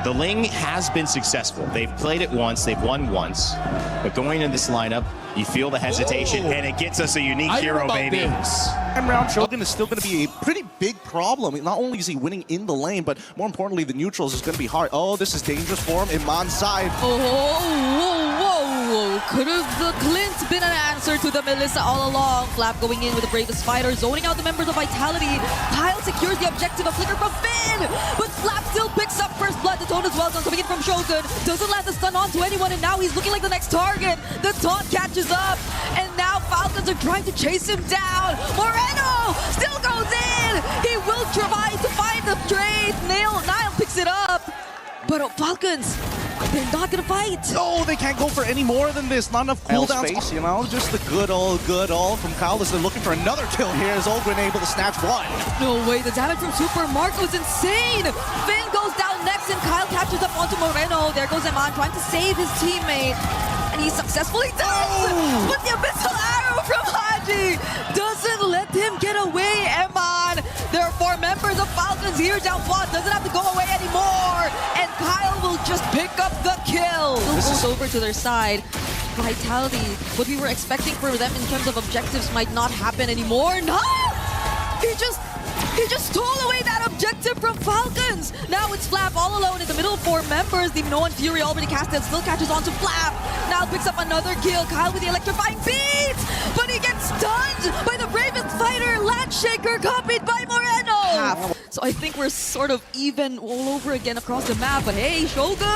The Ling has been successful. They've played it once, they've won once. But going into this lineup, you feel the hesitation, and it gets us a unique hero, baby. And round Shogun is still going to be a pretty big problem. Not only is he winning in the lane, but more importantly, the neutrals is going to be hard. Oh, this is dangerous for him. Iman's side. Oh, whoa, whoa. Could have the Clint been an answer to the Melissa all along? Flap going in with the bravest fighter, zoning out the members of Vitality. Kyle secures the objective, a flicker from Finn, but Flap still picks up first blood. The taunt as well, coming in from Shogun. Doesn't land the stun onto anyone, and now he's looking like the next target. The taunt catches up, and now Falcons are trying to chase him down. Moreno still goes in. He will try to find the trade. Nile picks it up, but Falcons, they're not gonna fight. No, they can't go for any more than this. Not enough cooldown space, you know? Just the good old from Kyle as they're looking for another kill here. Is Ogren able to snatch one? No way, the damage from Super Marco is insane. Finn goes down next and Kyle catches up onto Moreno. There goes Eman trying to save his teammate. And he successfully does! Oh! But the abyssal arrow from Haji doesn't let him get away, Eman. There are 4 members of Falcons here down quad. Doesn't have to go away anymore. And Kyle will just pick up the kill. This goes over to their side. Vitality, what we were expecting for them in terms of objectives might not happen anymore. No! He just stole away that objective from Falcons. Now it's Flap all alone in the middle of 4 members. The Minoan Fury already casted, still catches on to Flap. Now picks up another kill. Kyle with the electrifying beat, but he gets stunned by the bravest fighter, Landshaker, copied by Moreno. So I think we're sort of even all over again across the map. But hey, Shogun!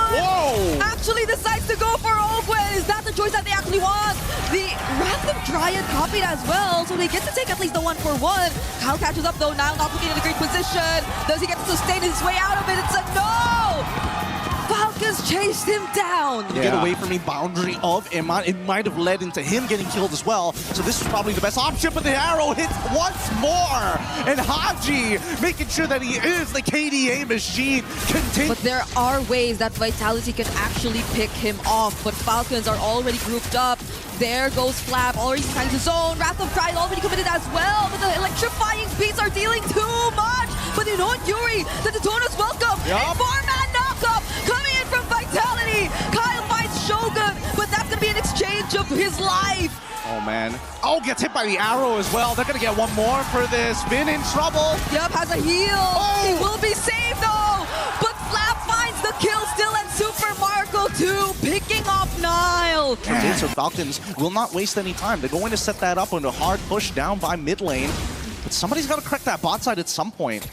Whoa! Actually decides to go for Ogwen. Is that the choice that they actually want? The Wrath of Dryad copied as well, so they get to take at least the 1-for-1. Kyle catches up though, now not looking in a great position. Does he get to sustain his way out of it? It's a no! Falcons chased him down. Get away from the boundary of Iman. It might have led into him getting killed as well. So this is probably the best option, but the arrow hits once more. And Haji making sure that he is the KDA machine. But there are ways that Vitality can actually pick him off, but Falcons are already grouped up. There goes Flap, already inside the zone. Wrath of Pride already committed as well, but the electrifying beats are dealing too much. But you know what, Yuri, the Daytona's welcome. A 4-man knockup coming in from Vitality. Kyle finds Shogun, but that's gonna be an exchange of his life. Oh man. Oh, gets hit by the arrow as well. They're gonna get one more for this. Finn in trouble. Yup, has a heal. Oh. He will be saved though. But Flap finds the kill still, and Super Marco too, picking off Nile. So Falcons will not waste any time. They're going to set that up on a hard push down by mid lane. But somebody's got to crack that bot side at some point.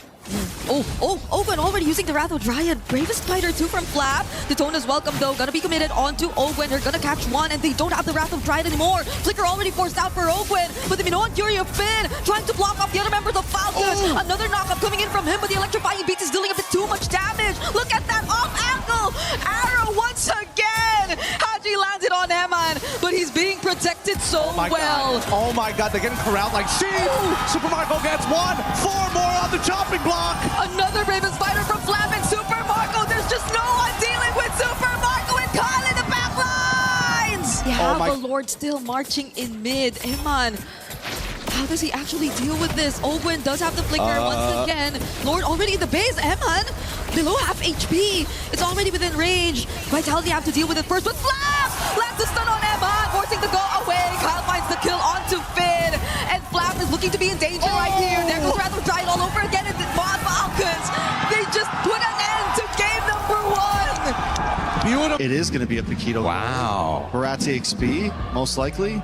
Ogwen already using the Wrath of Dryad. Bravest fighter too from Flap. Daytona's welcome though. Gonna be committed onto Ogwen. They're gonna catch one, and they don't have the Wrath of Dryad anymore. Flicker already forced out for Ogwen, but the Minoan Fury of Finn trying to block off the other members of Falcons. Another knockup coming in from him, but the electrifying beat is dealing a bit too much damage. Look at that off angle. Arrow once again. Haji lands it on Eman, but he's being protected so well. Oh my god, they're getting corralled like sheep. Super Marco gets 1. 4 more on the chopping block. Another bravest fighter from Flap and Super Marco. There's just no one dealing with Super Marco and Kyle in the back lines. You have a Lord still marching in mid. Eman, how does he actually deal with this? Ogwen does have the flicker once again. Lord already in the base. Eman, below half HP. It's already within range. Vitality have to deal with it first, but Flap lands the stun on Eman, forcing to go away. Kyle finds the kill onto Finn, and Flap is looking to be in danger right here. There goes Wrath of Dryad all over again, and the Falcons, they just put an end to game number 1. Beautiful. It is going to be a Paquito. Wow. Baratti XP, most likely.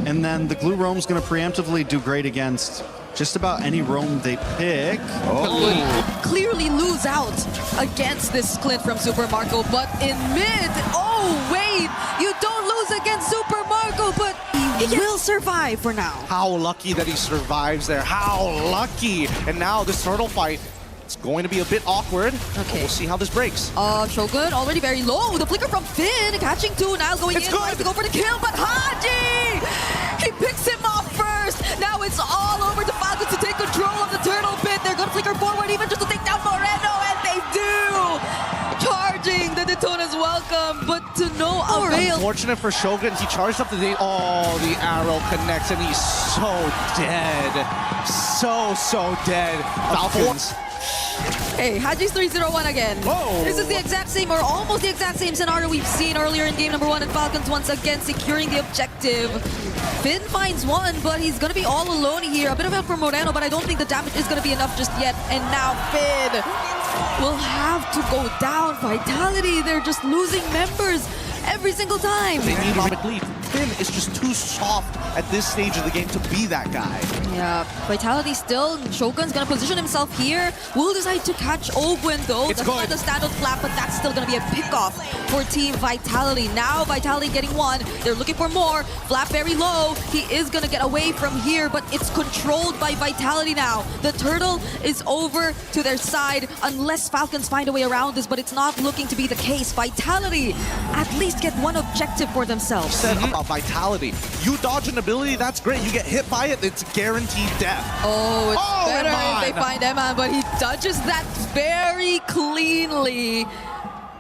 And then the Glue Roam's going to preemptively do great against just about any roam they pick. Would clearly lose out against this Clint from Super Marco, but in mid, oh wait, you don't lose against Super Marco, but he will survive for now. How lucky that he survives there. How lucky. And now this turtle fight, it's going to be a bit awkward. Okay. We'll see how this breaks. Shogun already very low. The flicker from Finn, catching 2. Now going in, tries to go for the kill, but Haji! He picks him off first. Now it's all over to Falcons to take control of the turtle pit. They're going to flicker forward even just to take down Moreno, and they do! Charging the Daytona's welcome, but to no avail. Unfortunate for Shogun, he charged up the the arrow connects, and he's so dead. So dead. Falcons. Okay, Haji's 3-0-1 again. Whoa. This is the exact same, or almost the exact same scenario we've seen earlier in game number 1, and Falcons once again securing the objective. Finn finds one, but he's gonna be all alone here. A bit of help from Moreno, but I don't think the damage is gonna be enough just yet. And now Finn will have to go down. Vitality, they're just losing members every single time. They need economic lead. Finn is just too soft at this stage of the game to be that guy. Yeah, Vitality still. Shogun's gonna position himself here. Will decide to catch Ogwen though. It's that's not good. the standard flap, but that's still gonna be a pickoff for Team Vitality. Now Vitality getting one. They're looking for more. Flap very low. He is gonna get away from here, but it's controlled by Vitality now. The turtle is over to their side unless Falcons find a way around this, but it's not looking to be the case. Vitality at least get one objective for themselves. Said about Vitality. You dodge an ability, that's great. You get hit by it, it's guaranteed death. Oh, it's better Eman. if they find Eman, but he dodges that very cleanly.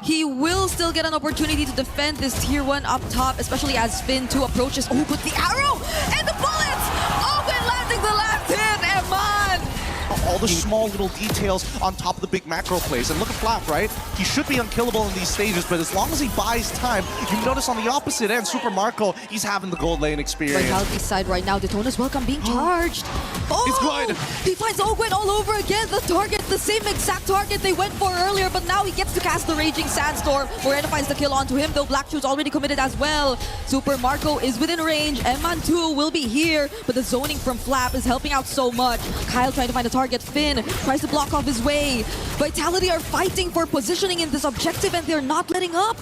He will still get an opportunity to defend this tier 1 up top, especially as Finn 2 approaches. Oh, but the arrow and the bullets! Oh, we're landing the last hit, Eman! All the small little details on top of the big macro plays. And look at Flap, right? He should be unkillable in these stages, but as long as he buys time, you notice on the opposite end, Super Marco, he's having the gold lane experience. Vitality's side right now, Daytona's welcome being charged. Oh, It's good. He finds Ogwen all over again. The target, the same exact target they went for earlier, but now he gets to cast the Raging Sandstorm. Moreno finds the kill onto him, though Black Shoe's already committed as well. Super Marco is within range. Eman 2 will be here, but the zoning from Flap is helping out so much. Kyle trying to find a target. Finn tries to block off his way. Vitality are fighting for positioning in this objective, and they're not letting up.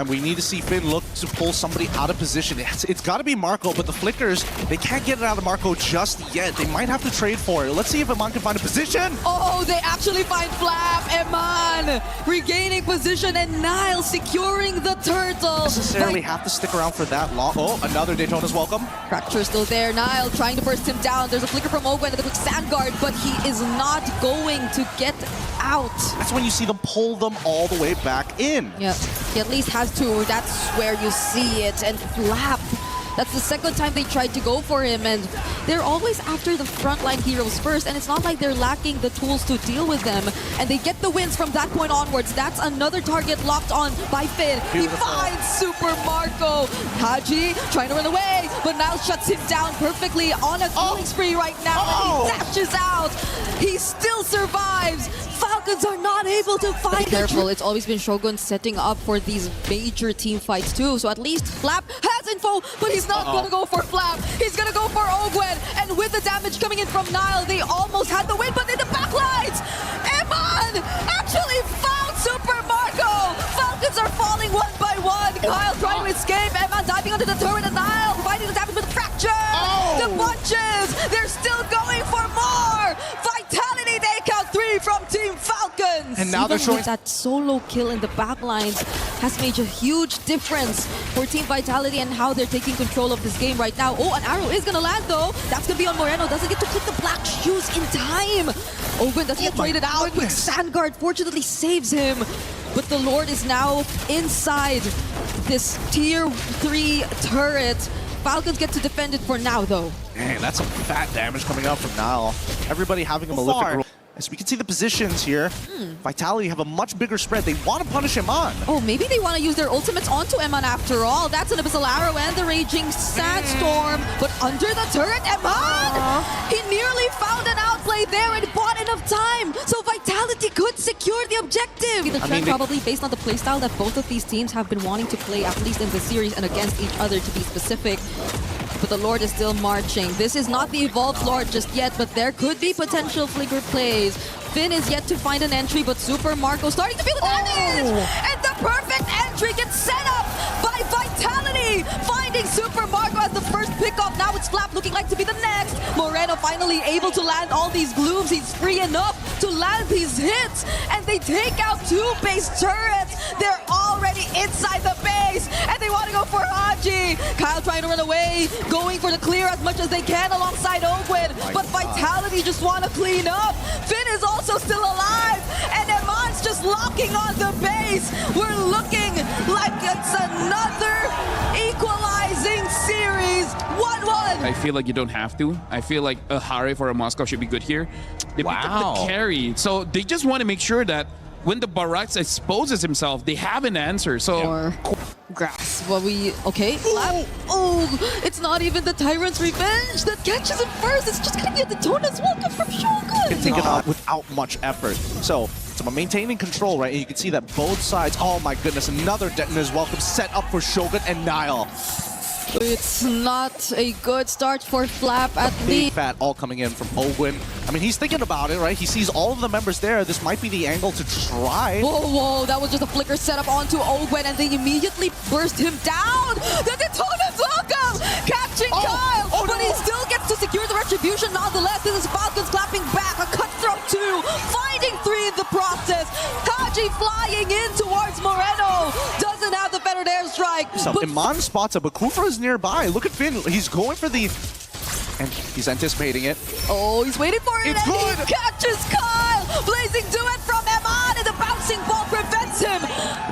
We need to see Finn look to pull somebody out of position. It's got to be Marco, but the Flickers, they can't get it out of Marco just yet. They might have to trade for it. Let's see if Eman can find a position. Oh, they actually find Flap. Eman regaining position, and Nile securing the turtle. Necessarily have to stick around for that long. Oh, another Daytona's welcome. Fracture still there. Nile trying to burst him down. There's a flicker from Ogwen and the quick sand guard, but he is not going to get out. That's when you see them pull them all the way back in. Yeah, he at least has to. That's where you see it. And Flap, that's the second time they tried to go for him, and they're always after the frontline heroes first, and it's not like they're lacking the tools to deal with them, and they get the wins from that point onwards. That's another target locked on by Finn. Beautiful. He finds Super Marco. Haji trying to run away, but now shuts him down perfectly on a killing spree right now. And he dashes out. He still survives. Falcons are not able to find it. Careful, it's always been Shogun setting up for these major team fights too, so at least Flap has info, but he's not gonna go for Flap. He's gonna go for Ogwen, and with the damage coming in from Nile, they almost had the win, but in the backlines, Eman actually found Super Marco. Falcons are falling one by one. Kyle trying to escape. Eman diving onto the turret, and Nile providing the damage with the fracture. The bunches, they're still going for more. Vitality take out 3 from Team Falcons. And now they're Even showing with that solo kill in the backlines has made a huge difference for Team Vitality and how they're taking control of this game right now. Oh, an arrow is gonna land though. That's gonna be on Moreno. Doesn't get to click the black shoes in time. Ogwen doesn't get traded out. Quick Sandguard fortunately saves him. But the Lord is now inside this tier 3 turret. Falcons get to defend it for now though. Man, that's some fat damage coming out from Nile. Everybody having a malefic roll. As we can see the positions here, Vitality have a much bigger spread. They want to punish Eman. Oh, maybe they want to use their ultimates onto Eman after all. That's an Abyssal Arrow and the Raging Sandstorm. But under the turret, Eman! He nearly found an outplay there and bought enough time. So Vitality could secure the objective. The trend probably based on the playstyle that both of these teams have been wanting to play, at least in the series and against each other to be specific. But the Lord is still marching. This is not the Evolved Lord just yet, but there could be potential flicker plays. Finn is yet to find an entry, but Super Marco starting to feel the damage! And the perfect entry gets set up by Vitality! Finding Super Marco as the first pickup. Now it's Flap looking like to be the next. Moreno finally able to land all these glooms. He's free enough to land these hits. And they take out 2 base turrets. They're already inside the base. And they want to go for Haji. Kyle trying to run away, going for the clear as much as they can alongside Ogwen. But Vitality just want to clean up. Finn is also still alive. And Eman's just locking on the base. We're looking like it's another equalizing series. 1-1. I feel like you don't have to. I feel like a Harif or a Moscow should be good here. They picked up the carry. So they just want to make sure that when the Barracks exposes himself, they have an answer. So Or grass. Well, okay. Flap. Oh, it's not even the Tyrant's Revenge that catches him first. It's just gonna be a Daytona's welcome from Shogun. Can take it out without much effort. So it's about maintaining control, right? And you can see that both sides, oh my goodness, another Detona's welcome set up for Shogun and Nile. It's not a good start for Flap at Big least. fat all coming in from Ogwin. I mean, he's thinking about it, right? He sees all of the members there. This might be the angle to try. Whoa, that was just a flicker set up onto Ogwen, and they immediately burst him down. The Daytona's welcome, catching Kyle, but he still gets to secure the retribution nonetheless. This is Falcons clapping back, a cutthroat 2, finding 3 in the process. Haji flying in towards Moreno, doesn't have the fettered airstrike. So Iman spots it, but Kufra is nearby. Look at Finn, he's going for the... And he's anticipating it. Oh, he's waiting for it, It's and good. he catches Kyle! Blazing duet from Eman, and the bouncing ball prevents him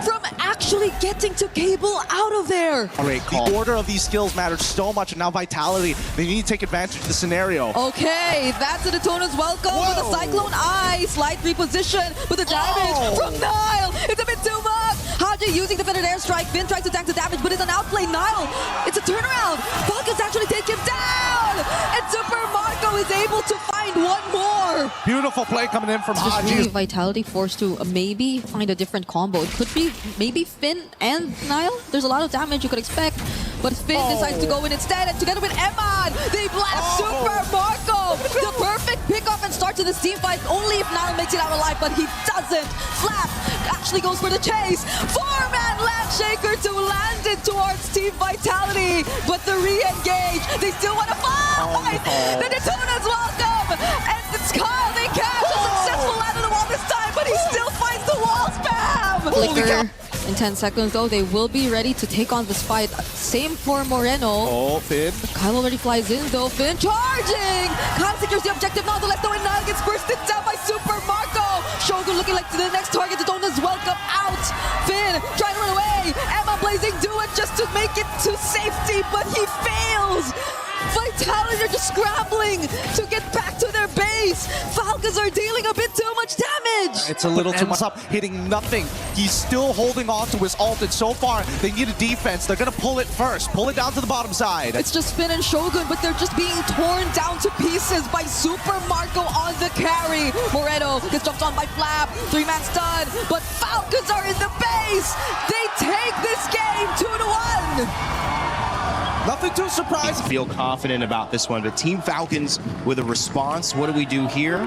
from actually getting to Cable out of there. Great call. The order of these skills matters so much, and now Vitality, they need to take advantage of the scenario. Okay, that's a Daytona's welcome with a Cyclone Eye. Slight reposition, but the damage from Nile, it's a bit too much. Haji using the fettered airstrike. Finn tries to tank the damage, but it's an outplay. Nile, it's a turnaround. Falcons actually take him down, and Super Marco is able to find one more. Beautiful play coming in from Haji. Really Vitality forced to maybe find a different combo. It could be maybe Finn and Nile. There's a lot of damage you could expect, but Finn decides to go in instead, and together with Eman, they blast Super Marco. The perfect pickoff and start to this team fight, only if Nile makes it out alive, but he doesn't. Flap actually goes for the chase. 4-man Landshaker to land it towards Team Vitality, but the re-engage, they still want to fight. The Daytona's welcome, and it's Kyle, they catch a successful land on the wall this time, but he still finds the wall spam. Flicker. In 10 seconds though, they will be ready to take on this fight. Same for Moreno. Oh, Finn. Kyle already flies in though. Finn charging! Kyle secures the objective nonetheless though, and Nile gets bursted down by Super Marco. Shogun looking like the next target. Daytona's welcome out. Finn trying to run away. Emma blazing duet just to make it to safety, but he fails. Vitality are just scrambling to get back to their base. Falcons are dealing a bit too much damage. It's a little too much up, hitting nothing. He's still holding on to his ult, and so far, they need a defense. They're gonna pull it first. Pull it down to the bottom side. It's just Finn and Shogun, but they're just being torn down to pieces by Super Marco on the carry. Moreno gets jumped on by Flap. 3-man stun, but Falcons are in the base. They take this game 2-1. Nothing too surprising. Feel confident about this one, but Team Falcons with a response. What do we do here?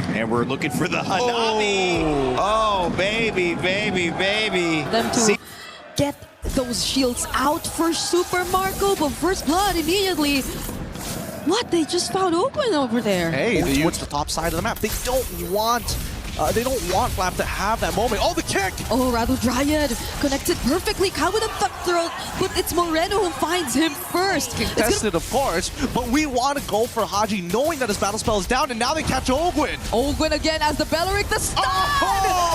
And we're looking for the Hanabi. Oh, baby, baby, baby. Them to get those shields out for Super Marco, but first blood immediately. What? They just found Oakland over there. Hey, towards the top side of the map. They don't want Flap to have that moment. Oh, the kick! Oh, Radu Dryad connected perfectly. Kyle with a cutthroat, but it's Moreno who finds him first. Contested, of course, but we want to go for Haji, knowing that his battle spell is down, and now they catch Ogwin. Ogwin again as the Belleric, the stun!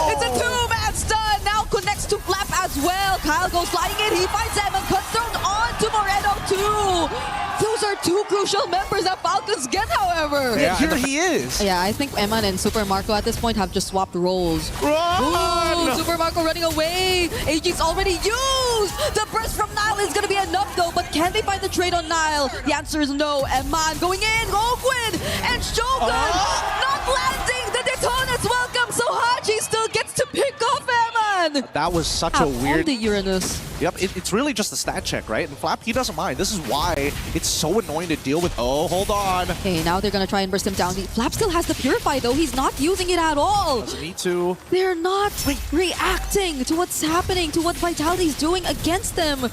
It's a 2-man stun, now connects to Flap as well. Kyle goes flying in, he finds him and cutthroat on to Moreno too. Those are 2 crucial members that Falcons get, however. Yeah, here he is. Yeah, I think Eman and Super Marco at this point have just swapped roles. Run! Ooh, Super Marco running away. AG's already used. The burst from Nile is going to be enough though, but can they find the trade on Nile? The answer is no. Eman going in, Ogwin, and Shogun not landing. The Daytona's welcome, so Haji still gets to pick off Eman. That was such a weird... the Uranus. Yep, it's really just a stat check, right? And Flap, he doesn't mind. This is why it's so annoying to deal with. Oh, hold on. Okay, now they're going to try and burst him down. Flap still has the Purify though. He's not using it at all. Doesn't need to. They're not reacting to what's happening, to what Vitality's doing against them.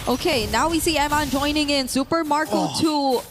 Okay, now we see Eman joining in. Super Marco to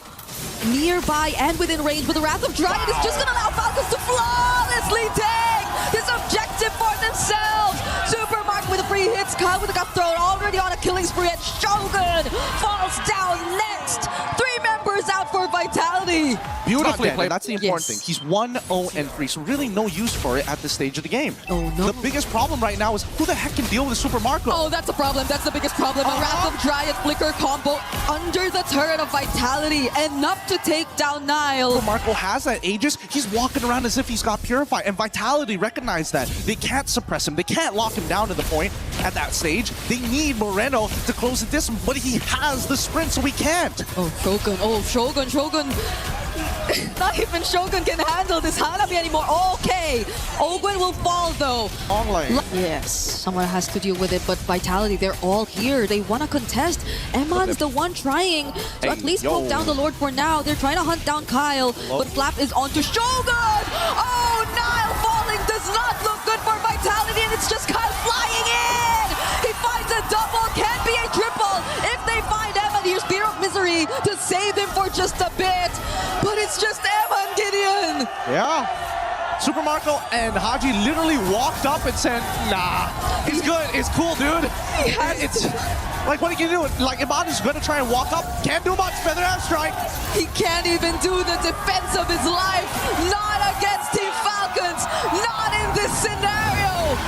nearby and within range, but the Wrath of Dryad is just going to allow Falcons to flawlessly take this objective for themselves. Super Marco with the free hits, Kyle with the cutthroat, already on a killing spree, and Shogun falls down next. 3 members out for Vitality. Vitality. Beautifully played. That's the important Yes. thing. He's 1-0-3, so really no use for it at this stage of the game. Oh, no. The biggest problem right now is who the heck can deal with Super Marco? Oh, that's a problem. That's the biggest problem. A random Dryad Flicker combo under the turret of Vitality. Enough to take down Nile. Super Marco has that Aegis. He's walking around as if he's got Purify, and Vitality recognize that. They can't suppress him. They can't lock him down to the point at that stage. They need Moreno to close the distance, but he has the sprint, so he can't. Oh, Shogun. Oh, Shogun. Shogun. Not even Shogun can handle this Hanabi anymore. Okay. Ogwen will fall, though. Online. Yes, someone has to deal with it, but Vitality, they're all here. They want to contest. Eman's the one trying to at least poke down the Lord for now. They're trying to hunt down Kyle, but Flap is onto Shogun! Oh, Nile falling does not look good for Vitality, and it's just Kyle flying in! He finds a double, can be a triple. If they find Eman, here's Spear of Misery to save him for just a bit, but it's just Eman, Gideon! Yeah. Super Marco and Haji literally walked up and said, nah, it's good, it's cool, dude. It's like, what are you doing? Like, Iman is gonna try and walk up, can't do much, Feather Airstrike. He can't even do the defense of his life. Not against Team Falcons. Not in this scenario.